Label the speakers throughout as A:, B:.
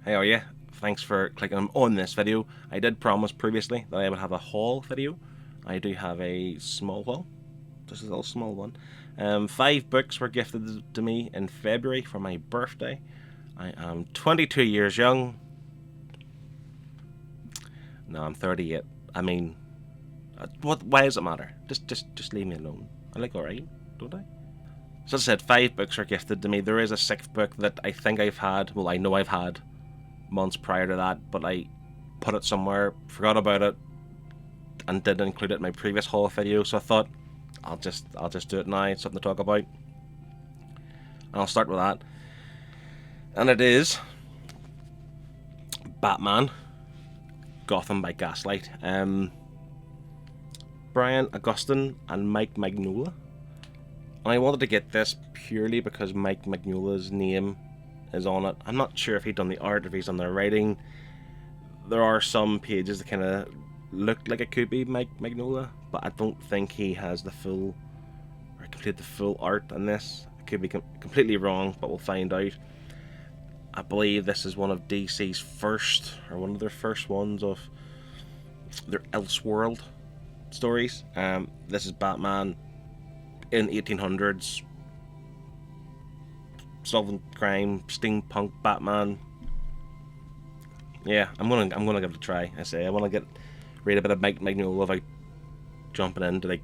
A: How are you? Thanks for clicking on this video. I did promise previously that I would have a haul video. I do have a small haul. This is a little small one. 5 books were gifted to me in February for my birthday. I am 22 years young. No, I'm 38. I mean, what? Why does it matter? Just leave me alone. I like alright, don't I? So as I said, 5 books were gifted to me. There is a 6th book that I think I've had. Well, I know I've had months prior to that, but I put it somewhere, forgot about it, and didn't include it in my previous haul video. So I thought I'll just do it now. It's something to talk about, and I'll start with that. And it is Batman: Gotham by Gaslight. Brian Augustyn and Mike Mignola. And I wanted to get this purely because Mike Mignola's name is on it. I'm not sure if he'd done the art, if he's done the writing. There are some pages that kind of look like it could be Mike Mignola, but I don't think he has the full, or completed the full art on this. I could be completely wrong, but we'll find out. I believe this is one of DC's first, or one of their first ones of their Elseworld stories. This is Batman in 1800s, solving crime, steampunk Batman. Yeah, I'm gonna give it a try. I say I want to read a bit of Mike Mignola without jumping into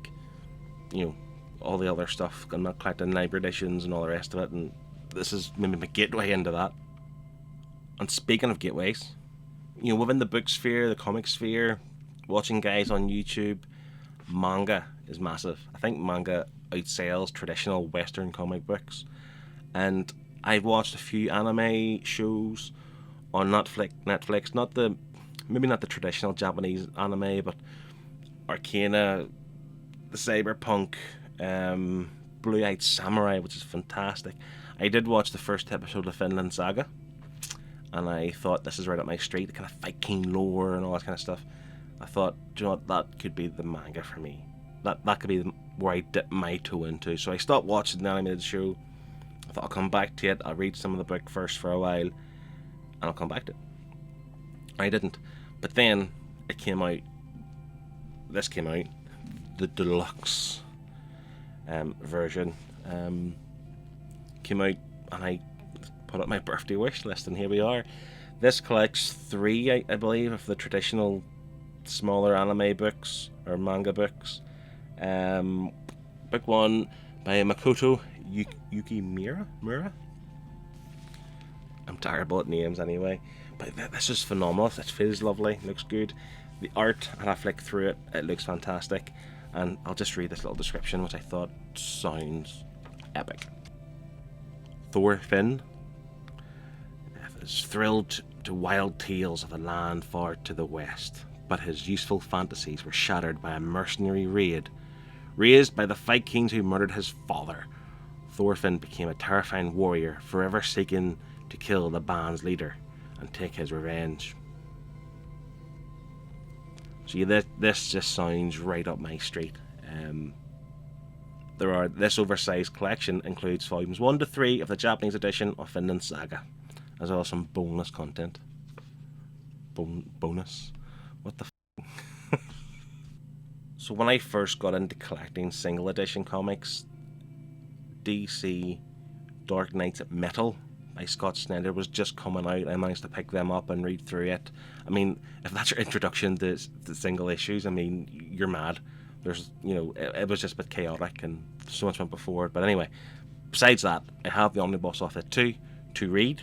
A: all the other stuff. I'm not collecting library editions and all the rest of it, and this is maybe my gateway into that. And speaking of gateways, within the book sphere, the comic sphere, watching guys on YouTube, manga is massive. I think manga outsells traditional Western comic books. And I've watched a few anime shows on Netflix, maybe not the traditional Japanese anime, but Arcana, the Cyberpunk, Blue-Eyed Samurai, which is fantastic. I did watch the first episode of Finland Saga, and I thought this is right up my street, the kind of Viking lore and all that kind of stuff. I thought, do you know what, that could be the manga for me. That could be where I dip my toe into. So I stopped watching the animated show. I thought I'll come back to it. I'll read some of the book first for a while, and I'll come back to it. I didn't. But then it came out. This came out, the deluxe version. Came out, and I put up my birthday wish list, and here we are. This collects 3, I believe, of the traditional smaller anime books or manga books. Book 1 by Makoto Yukimura. I'm terrible at names anyway, but this is phenomenal. It feels lovely, looks good. The art, and I flick through it, it looks fantastic. And I'll just read this little description, which I thought sounds epic. Thorfinn is thrilled to wild tales of a land far to the west, but his useful fantasies were shattered by a mercenary raid. Raised by the Vikings who murdered his father, Thorfinn became a terrifying warrior, forever seeking to kill the band's leader and take his revenge. So this just sounds right up my street. This oversized collection includes volumes 1 to 3 of the Japanese edition of Finland Saga, as well as some bonus content. Bonus? What the So when I first got into collecting single edition comics, DC Dark Knight's Metal by Scott Snyder was just coming out. I managed to pick them up and read through it. I mean, if that's your introduction to single issues, I mean, you're mad. There's, it was just a bit chaotic and so much went before it. But anyway, besides that, I have the omnibus of it too, to read.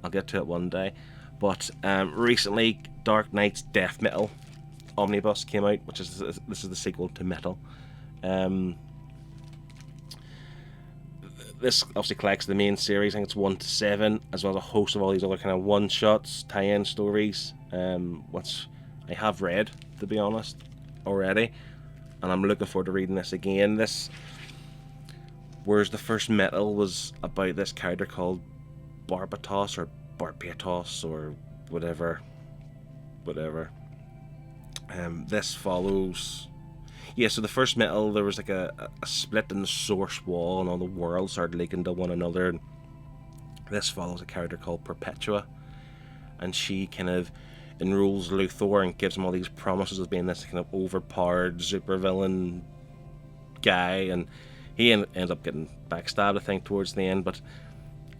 A: I'll get to it one day. But recently, Dark Knight's Death Metal omnibus came out, this is the sequel to Metal. This obviously collects the main series. I think it's 1 to 7, as well as a host of all these other kind of one-shots, tie-in stories, which I have read, to be honest, already, and I'm looking forward to reading this again. Whereas the first Metal was about this character called Barbatos or Barbatos or whatever. This follows. Yeah, so the first Metal, there was like a split in the source wall, and all the worlds started leaking to one another. This follows a character called Perpetua, and she kind of enrolls Luthor and gives him all these promises of being this kind of overpowered supervillain guy, and he ends up getting backstabbed, I think, towards the end. But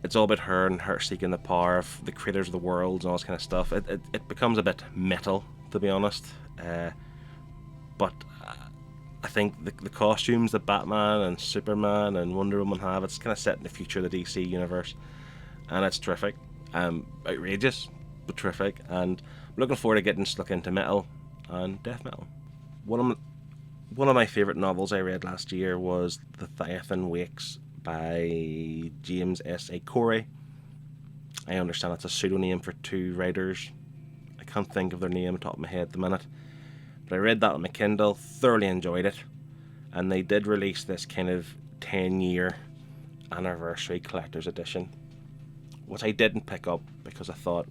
A: it's all about her and her seeking the power of the creators of the worlds and all this kind of stuff. It becomes a bit metal, to be honest. But I think the costumes that Batman and Superman and Wonder Woman have, it's kind of set in the future of the DC universe, and it's terrific. Outrageous, but terrific. And I'm looking forward to getting stuck into metal and death metal. One of my favourite novels I read last year was The Leviathan Wakes by James S.A. Corey. I understand it's a pseudonym for two writers. I can't think of their name on top of my head at the minute. But I read that on my Kindle, thoroughly enjoyed it. And they did release this kind of 10-year anniversary collector's edition, which I didn't pick up because I thought,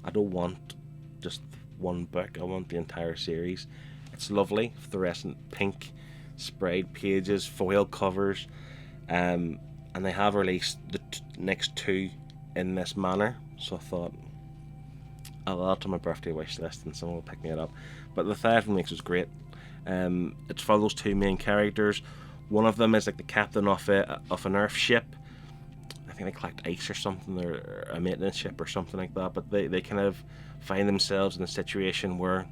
A: I don't want just one book, I want the entire series. It's lovely, fluorescent pink sprayed pages, foil covers, and they have released the next two in this manner, so I thought I'll add to my birthday wish list and someone will pick me it up. But the Leviathan Wakes was great. It follows two main characters. One of them is like the captain of an Earth ship. I think they collect ice or something, or a maintenance ship or something like that, but they kind of find themselves in a situation where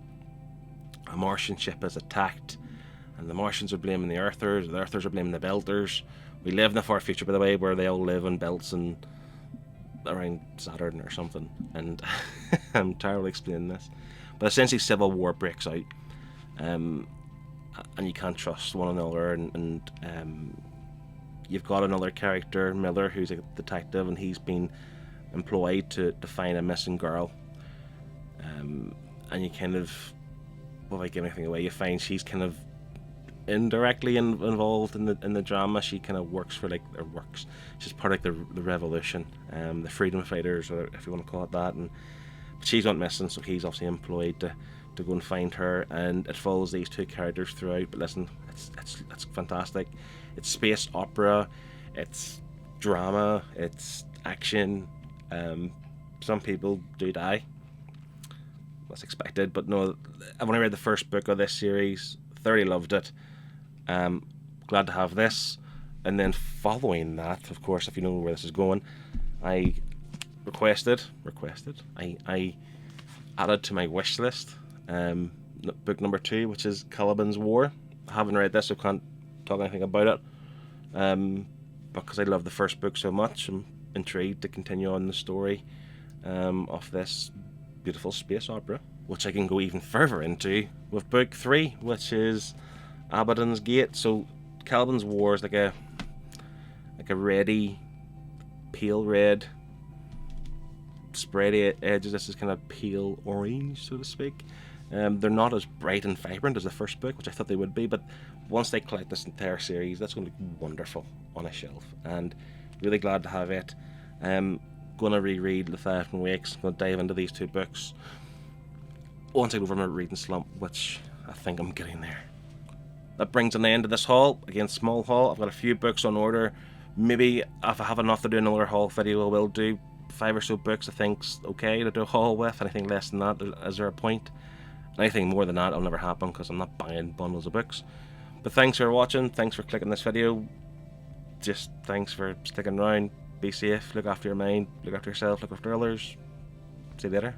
A: a Martian ship is attacked, and the Martians are blaming the Earthers are blaming the Belters. We live in the far future, by the way, where they all live on belts and around Saturn or something, and I'm terribly explaining this, but essentially civil war breaks out, and you can't trust one another, and you've got another character, Miller, who's a detective, and he's been employed to find a missing girl, and you kind of, without giving anything away, you find she's kind of indirectly involved in the drama. She kind of works for she's part of the revolution, the freedom fighters, or if you want to call it that, but she's not missing, so he's obviously employed to go and find her, and it follows these two characters throughout. But listen, it's fantastic. It's space opera, it's drama, it's action. Some people do die, that's expected, but no, when I read the first book of this series, thoroughly loved it. Glad to have this. And then following that, of course, if you know where this is going, I I added to my wish list book number 2, which is Caliban's War. I haven't read this, so can't talk anything about it, because I love the first book so much. I'm intrigued to continue on the story of this beautiful space opera, which I can go even further into with book 3, which is Abaddon's Gate. So Caliban's War is like a reddy, pale red, spready edges. This is kind of pale orange, so to speak. They're not as bright and vibrant as the first book, which I thought they would be, but once they collect this entire series, that's going to be wonderful on a shelf, and really glad to have it. Going to reread The Leviathan Wakes. Going to dive into these two books once I go over my reading slump, which I think I'm getting there. That brings an end to this haul. Again, small haul. I've got a few books on order. Maybe if I have enough to do another haul video, I will do 5 or so books I think's okay to do a haul with. Anything less than that, is there a point? Anything more than that, it'll never happen, because I'm not buying bundles of books. But thanks for watching. Thanks for clicking this video. Just thanks for sticking around. Be safe. Look after your mind. Look after yourself. Look after others. See you later.